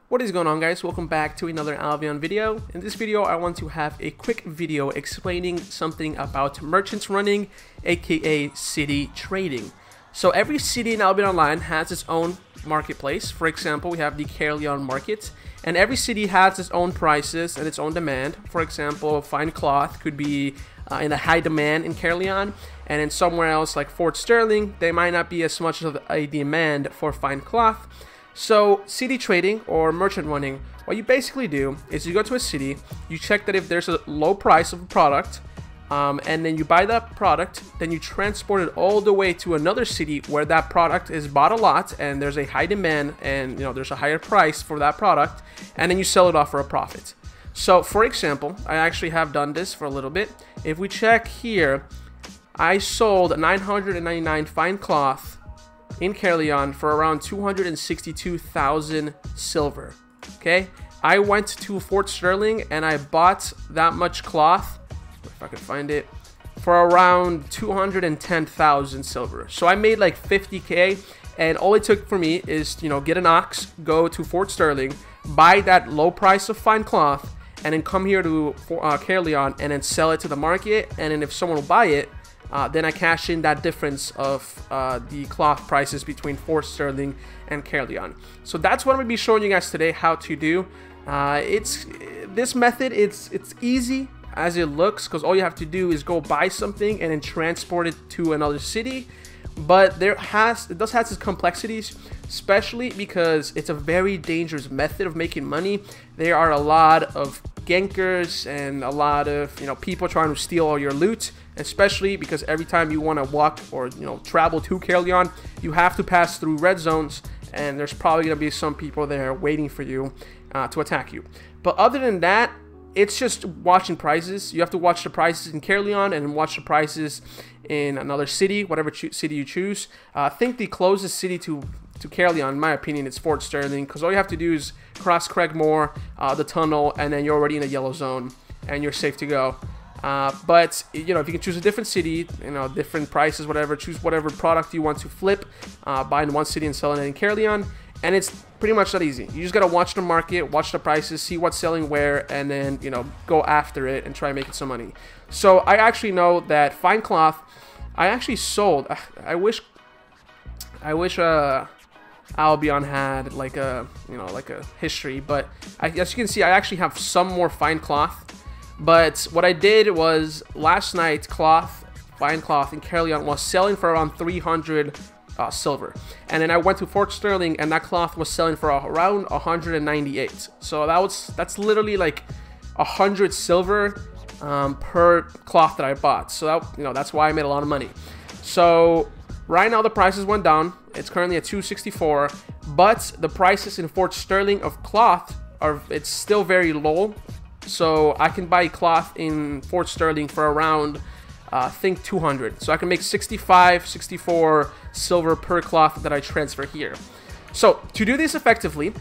What is going on, guys? Welcome back to another Albion video. In this video I want to have a quick video explaining something about merchants running, aka city trading. So every city in Albion Online has its own marketplace. For example, we have the Carleon market, and every city has its own prices and its own demand. For example, fine cloth could be in a high demand in Carleon, and in somewhere else like Fort Sterling there might not be as much of a demand for fine cloth. So city trading or merchant running, what you basically do is you go to a city, you check that if there's a low price of a product, and then you buy that product, then you transport it all the way to another city where that product is bought a lot and there's a high demand and there's a higher price for that product, and then you sell it off for a profit. So for example, I actually have done this for a little bit. If we check here, I sold 999 fine cloth in Carleon for around 262,000 silver. Okay, I went to Fort Sterling and I bought that much cloth, if I could find it, for around 210,000 silver. So I made like 50k, and all it took for me is get an ox, go to Fort Sterling, buy that low price of fine cloth, and then come here to Carleon and then sell it to the market. And then if someone will buy it, then I cash in that difference of the cloth prices between Fort Sterling and Carleon. So that's what I'm going to be showing you guys today how to do. This method, it's easy as it looks, because all you have to do is go buy something and then transport it to another city. But it does have its complexities, especially because it's a very dangerous method of making money. There are a lot of gankers and a lot of people trying to steal all your loot, especially because every time you want to walk or travel to Carleon, you have to pass through red zones, and there's probably going to be some people there waiting for you to attack you. But other than that, it's just watching prices. You have to watch the prices in Carleon and watch the prices in another city, whatever city you choose. I think the closest city to Carleon, in my opinion, is Fort Sterling, because all you have to do is cross Craigmore, the tunnel, and then you're already in a yellow zone and you're safe to go. But if you can choose a different city, different prices, whatever, choose whatever product you want to flip, buy in one city and sell it in Carleon, and it's pretty much that easy. You just gotta watch the market, watch the prices, see what's selling where, and then go after it and try making some money. So I actually know that fine cloth, I actually sold. I wish Albion had like a history, but as you can see, I actually have some more fine cloth. But what I did was last night, fine cloth in Carleon was selling for around 300 silver, and then I went to Fort Sterling and that cloth was selling for around 198. So that's literally like 100 silver per cloth that I bought. So that's why I made a lot of money. So right now the prices went down. It's currently at 264, but the prices in Fort Sterling of cloth it's still very low. So I can buy cloth in Fort Sterling for around I think 200. So I can make 64 silver per cloth that I transfer here. So to do this effectively,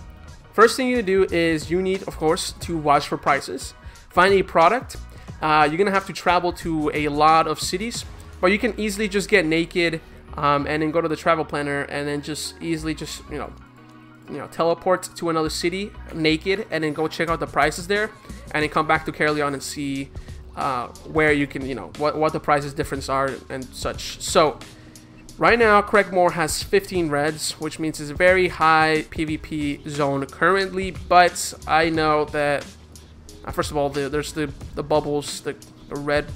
first thing you do is you need, of course, to watch for prices. Find a product. You're gonna have to travel to a lot of cities, but you can easily just get naked and then go to the travel planner and then just easily teleport to another city naked and then go check out the prices there, and then come back to Carleon and see where you can what the prices difference are and such. So right now Craigmore has 15 reds, which means it's a very high PvP zone currently. But I know that first of all, there's the bubbles, the red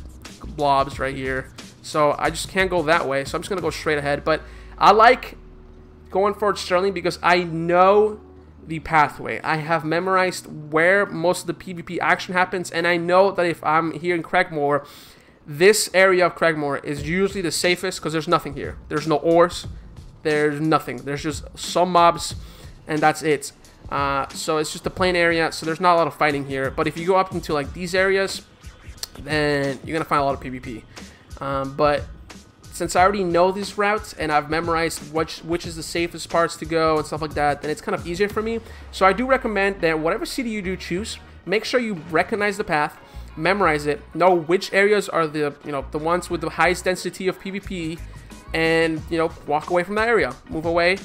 blobs right here, so I just can't go that way, so I'm just gonna go straight ahead. But I like going Fort Sterling because I know the pathway. I have memorized where most of the PvP action happens, and I know that if I'm here in Craigmore, this area of Craigmore is usually the safest because there's nothing here. There's no ores, there's nothing. There's just some mobs, and that's it. So it's just a plain area, so there's not a lot of fighting here. But if you go up into like these areas, then you're gonna find a lot of PvP. But since I already know these routes and I've memorized which is the safest parts to go and stuff like that, then it's kind of easier for me. So I do recommend that whatever city you do choose, make sure you recognize the path, memorize it, know which areas are the the ones with the highest density of PvP, and walk away from that area, move away.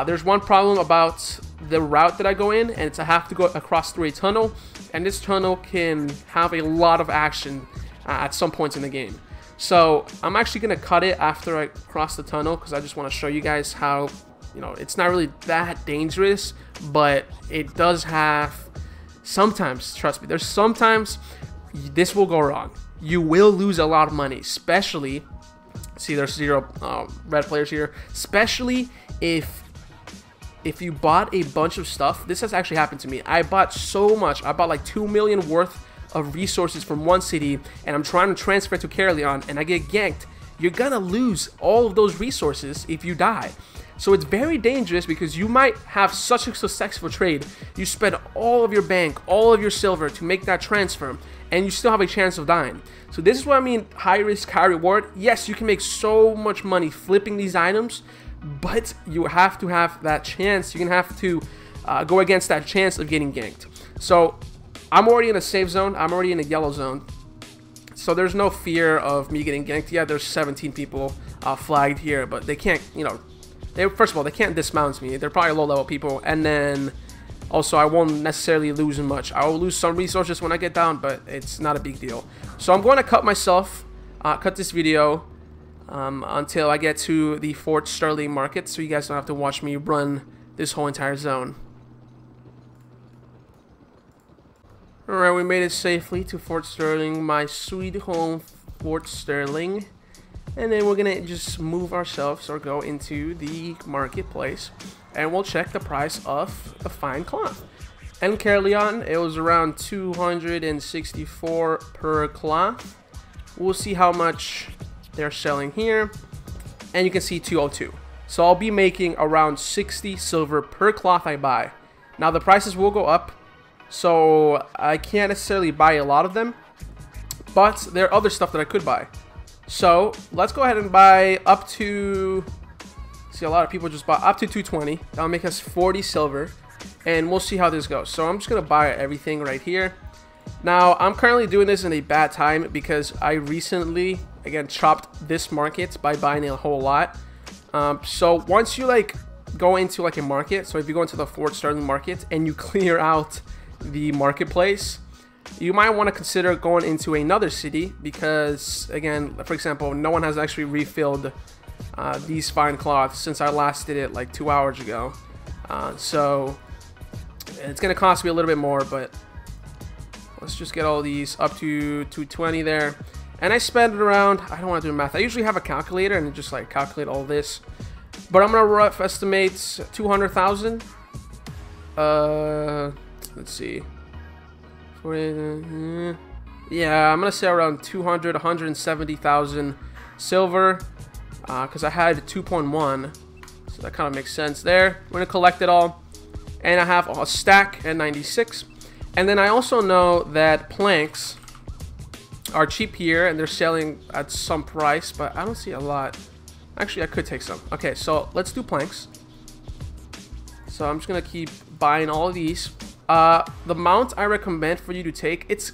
There's one problem about the route that I go in, and it's I have to go across through a tunnel, and this tunnel can have a lot of action at some points in the game. So I'm actually going to cut it after I cross the tunnel, because I just want to show you guys how, you know, it's not really that dangerous, but it does have sometimes, trust me, there's sometimes this will go wrong. You will lose a lot of money, especially, see there's 0 red players here, especially if you bought a bunch of stuff. This has actually happened to me. I bought so much. I bought like 2 million worth of resources from one city, and I'm trying to transfer it to Caerleon, and I get ganked. You're gonna lose all of those resources if you die. So it's very dangerous, because you might have such a successful trade. You spend all of your bank, all of your silver to make that transfer, and you still have a chance of dying. So this is what I mean, high risk, high reward. Yes, you can make so much money flipping these items, but you have to have that chance. You're gonna have to go against that chance of getting ganked. So I'm already in a safe zone. I'm already in a yellow zone, so there's no fear of me getting ganked. Yeah, there's 17 people flagged here, but they can't, you know, first of all, they can't dismount me. They're probably low level people, and then also I won't necessarily lose much. I will lose some resources when I get down, but it's not a big deal. So I'm going to cut this video until I get to the Fort Sterling market, so you guys don't have to watch me run this whole entire zone. Alright, we made it safely to Fort Sterling, my sweet home Fort Sterling. And then we're gonna just move ourselves or go into the marketplace, and we'll check the price of the fine cloth. And Caerleon, it was around 264 per cloth. We'll see how much they're selling here, and you can see 202. So I'll be making around 60 silver per cloth I buy. Now the prices will go up, so I can't necessarily buy a lot of them, but there are other stuff that I could buy. So let's go ahead and buy up to, see, a lot of people just bought up to 220. That'll make us 40 silver, and we'll see how this goes. So I'm just gonna buy everything right here. Now I'm currently doing this in a bad time, because I recently, again, chopped this market by buying a whole lot. So once you like go into like a market, so if you go into the Fort Sterling market and you clear out the marketplace, you might want to consider going into another city, because again, for example, no one has actually refilled these fine cloths since I last did it like 2 hours ago. So it's gonna cost me a little bit more, but let's just get all these up to 220 there. And I spend around, I don't want to do math, I usually have a calculator and just like calculate all this, but I'm gonna rough estimate 200,000. Let's see. Yeah, I'm gonna say around 170,000 silver, because I had 2.1, so that kind of makes sense there. We're gonna collect it all, and I have a stack at 96. And then I also know that planks are cheap here, and they're selling at some price, but I don't see a lot. Actually, I could take some. Okay, so let's do planks. So I'm just gonna keep buying all of these. The amount I recommend for you to take, it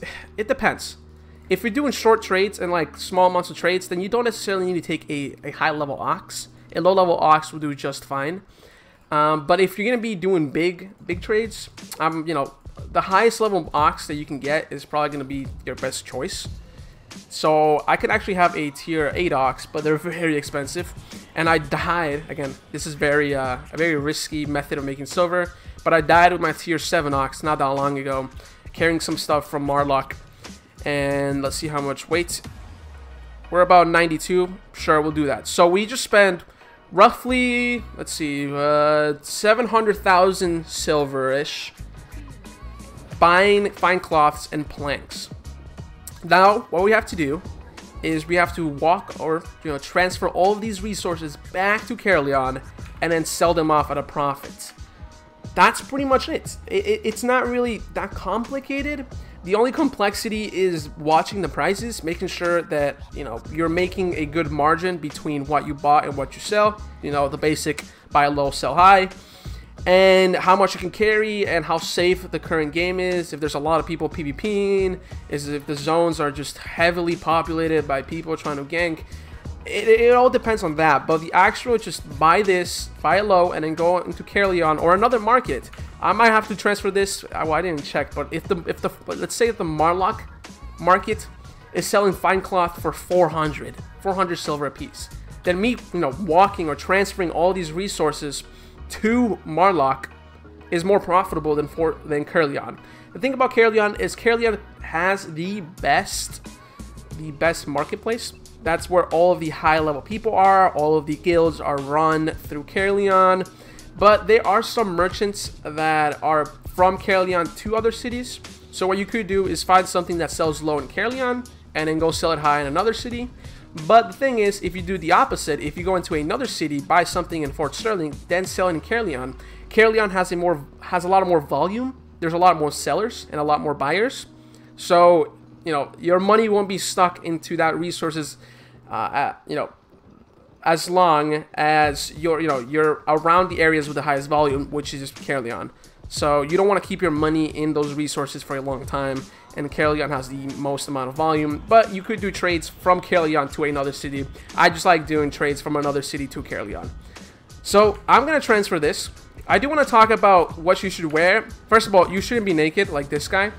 depends. If you're doing short trades and like small amounts of trades, then you don't necessarily need to take a high level ox. A low level ox will do just fine. But if you're gonna be doing big trades, you know, the highest level ox that you can get is probably gonna be your best choice. So I could actually have a tier 8 ox, but they're very expensive. And I died, again, this is a very risky method of making silver, but I died with my tier 7 ox not that long ago, carrying some stuff from Marlock. And let's see how much weight. We're about 92. Sure, we'll do that. So we just spent roughly, let's see, 700,000 silver-ish buying fine cloths and planks. Now, what we have to do is we have to walk or, you know, transfer all of these resources back to Caerleon and then sell them off at a profit. That's pretty much it. It's not really that complicated. The only complexity is watching the prices, making sure that, you know, you're making a good margin between what you bought and what you sell. You know, the basic buy low, sell high, and how much you can carry, and how safe the current game is. If there's a lot of people PvPing, if the zones are just heavily populated by people trying to gank. it all depends on that. But the actual, just buy this, buy it low, and then go into Carleon or another market. I might have to transfer this. Well, I didn't check, but if the let's say if the Marlock market is selling fine cloth for 400 silver a piece, then me, walking or transferring all these resources to Marlock is more profitable than Carleon. The thing about Carleon is Carleon has the best marketplace. That's where all of the high level people are. All of the guilds are run through Carleon. But there are some merchants that are from Carleon to other cities. So what you could do is find something that sells low in Carleon and then go sell it high in another city. But the thing is, if you do the opposite, if you go into another city, buy something in Fort Sterling, then sell it in Carleon, Carleon has a lot more volume. There's a lot more sellers and a lot more buyers. So, your money won't be stuck into that resources, as long as you're around the areas with the highest volume, which is Carleon. So you don't want to keep your money in those resources for a long time, and Carleon has the most amount of volume. But you could do trades from Carleon to another city. I just like doing trades from another city to Carleon. So I'm going to transfer this. I do want to talk about what you should wear. First of all, you shouldn't be naked like this guy,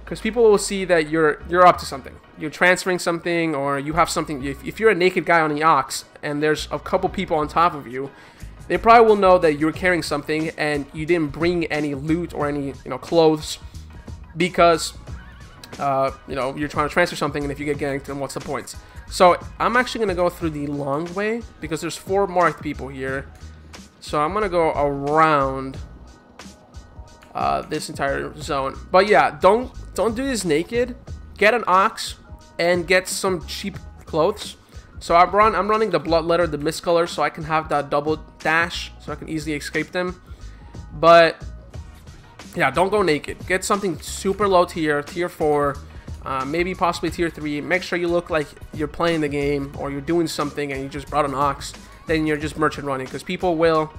because people will see that you're up to something. You're transferring something, or you have something. If you're a naked guy on the ox and there's a couple people on top of you, they probably will know that you're carrying something and you didn't bring any loot or any clothes, because you're trying to transfer something, and if you get ganked, then what's the point? So I'm actually gonna go through the long way because there's 4 marked people here. So I'm gonna go around this entire zone. But yeah, don't do this naked. Get an ox and get some cheap clothes. So I'm running the Bloodletter, the Mist Color, so I can have that double dash, so I can easily escape them. But yeah, don't go naked. Get something super low tier, tier 4, maybe possibly tier 3. Make sure you look like you're playing the game or you're doing something and you just brought an ox. Then you're just merchant running, because people will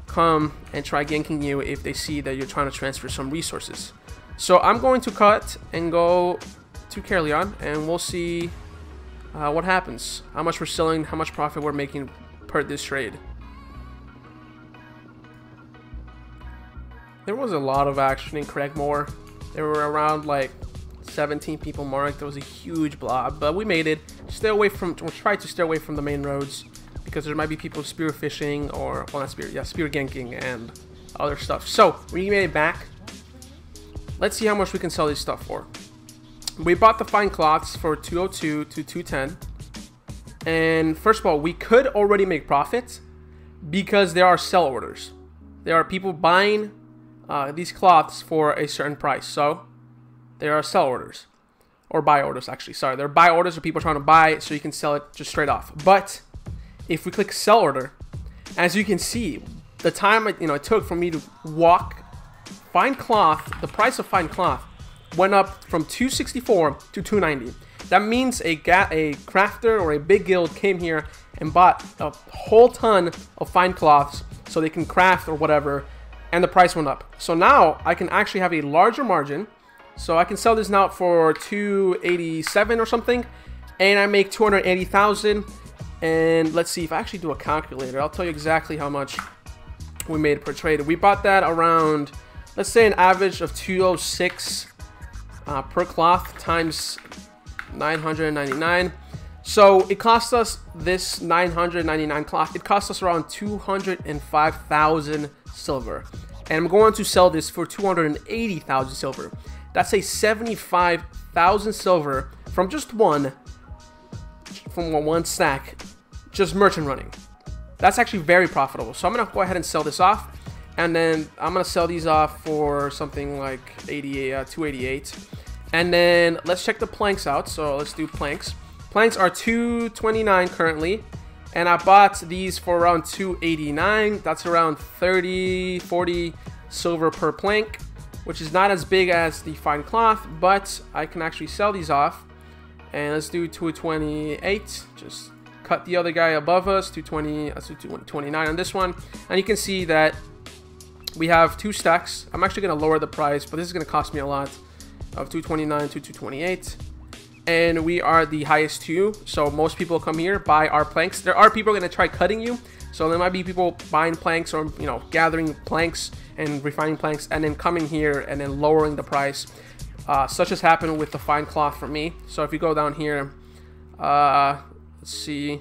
come and try ganking you if they see that you're trying to transfer some resources. So I'm going to cut and go to Carleon, and we'll see what happens, how much we're selling, how much profit we're making per this trade. There was a lot of action in Craigmore. There were around like 17 people marked. There was a huge blob, but we made it. We'll try to stay away from the main roads, because there might be people spear fishing, or spear ganking and other stuff. So we made it back. Let's see how much we can sell this stuff for. We bought the fine cloths for 202 to 210. And first of all, we could already make profit because there are sell orders. There are people buying these cloths for a certain price. So there are sell orders, or buy orders actually. Sorry, there are buy orders for people trying to buy, so you can sell it just straight off. But if we click sell order, as you can see, the time it took for me to walk fine cloth, the price of fine cloth went up from 264 to 290. That means a crafter or a big guild came here and bought a whole ton of fine cloths so they can craft or whatever, and the price went up. So now I can actually have a larger margin. So I can sell this now for 287 or something, and I make 280,000. And let's see, if I actually do a calculator, I'll tell you exactly how much we made per trade. We bought that around, let's say, an average of 206 per cloth times 999. So it cost us, this 999 cloth, it cost us around 205,000 silver. And I'm going to sell this for 280,000 silver. That's a 75,000 silver from just one stack, just merchant running. That's actually very profitable. So I'm gonna go ahead and sell this off, and then I'm gonna sell these off for something like 288. And then let's check the planks out. So let's do planks. Planks are 229 currently, and I bought these for around 289. That's around 30-40 silver per plank, which is not as big as the fine cloth, but I can actually sell these off. And let's do 228. Just cut the other guy above us. 220. Let's do 229 on this one. And you can see that we have 2 stacks. I'm actually going to lower the price, but this is going to cost me a lot, of 229 to 228. and we are the highest too. So most people come here, buy our planks. There are people going to try cutting you. So there might be people buying planks or, you know, gathering planks and refining planks and then coming here and then lowering the price. Such as happened with the fine cloth for me. So if you go down here, let's see.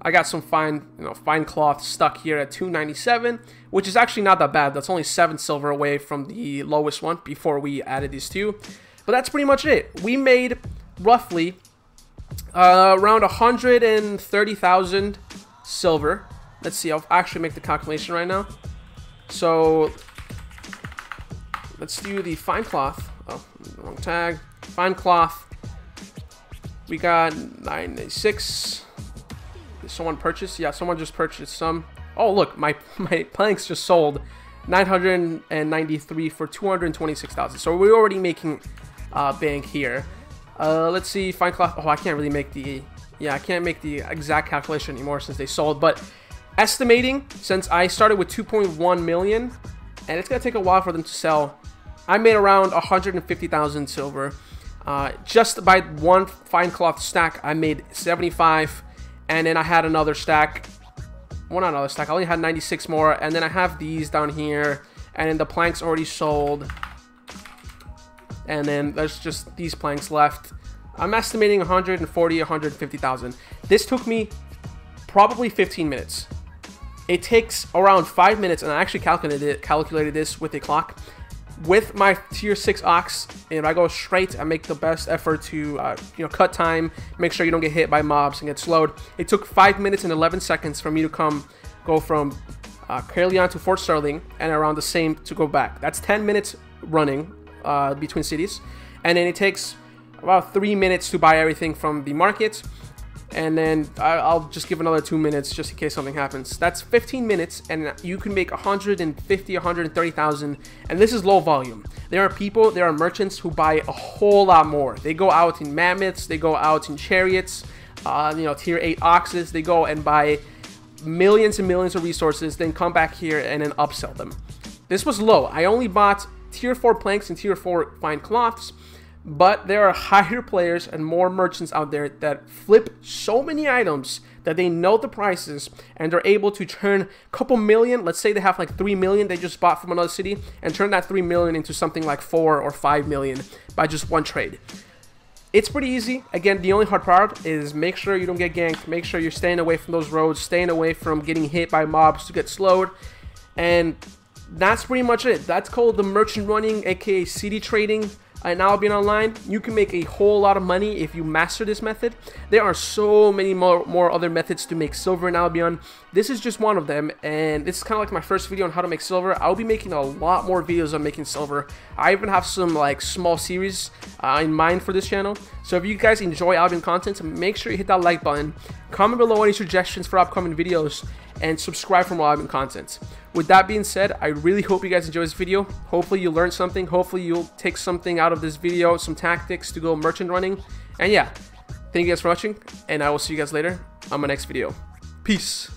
I got some fine cloth stuck here at 297, which is actually not that bad. That's only 7 silver away from the lowest one before we added these two. But that's pretty much it. We made roughly around 130,000 silver. Let's see, I'll actually make the calculation right now. So let's do the fine cloth. Oh, wrong tag. Fine cloth. We got 96. Did someone purchase? Yeah, someone just purchased some. Oh, look, my planks just sold 993 for 226,000. So we're already making bank here. Let's see, fine cloth. Oh, I can't really make the, I can't make the exact calculation anymore since they sold. But estimating, since I started with 2.1 million, and it's gonna take a while for them to sell, I made around 150,000 silver. Just by one fine cloth stack, I made 75. And then I had another stack. Well, not another stack. I only had 96 more. And then I have these down here. And then the planks already sold. And then there's just these planks left. I'm estimating 140, 150,000. This took me probably 15 minutes. It takes around 5 minutes. And I actually calculated this with a clock. With my tier 6 ox, if I go straight, I make the best effort to cut time, make sure you don't get hit by mobs and get slowed. It took 5 minutes and 11 seconds for me to go from Caerleon to Fort Sterling, and around the same to go back. That's 10 minutes running between cities, and then it takes about 3 minutes to buy everything from the market. And then I'll just give another 2 minutes just in case something happens. That's 15 minutes, and you can make 150, 130,000. And this is low volume. There are merchants who buy a whole lot more. They go out in mammoths, they go out in chariots, tier 8 oxes. They go and buy millions and millions of resources, then come back here and then upsell them. This was low. I only bought tier 4 planks and tier 4 fine cloths. But there are higher players and more merchants out there that flip so many items that they know the prices and they're able to turn a couple million. Let's say they have like 3 million they just bought from another city, and turn that 3 million into something like 4 or 5 million by just one trade. It's pretty easy. Again, the only hard part is make sure you don't get ganked. Make sure you're staying away from those roads, staying away from getting hit by mobs to get slowed. And that's pretty much it. That's called the merchant running, aka city trading. And Albion Online, you can make a whole lot of money if you master this method. There are so many more other methods to make silver in Albion. This is just one of them, and this is kind of like my first video on how to make silver. I'll be making a lot more videos on making silver. I even have some like small series in mind for this channel. So if you guys enjoy Albion content, make sure you hit that like button, comment below any suggestions for upcoming videos, and subscribe for more Albion content. With that being said, I really hope you guys enjoy this video. Hopefully you learned something. Hopefully you'll take something out of this video, some tactics to go merchant running. And yeah, thank you guys for watching, and I will see you guys later on my next video. Peace.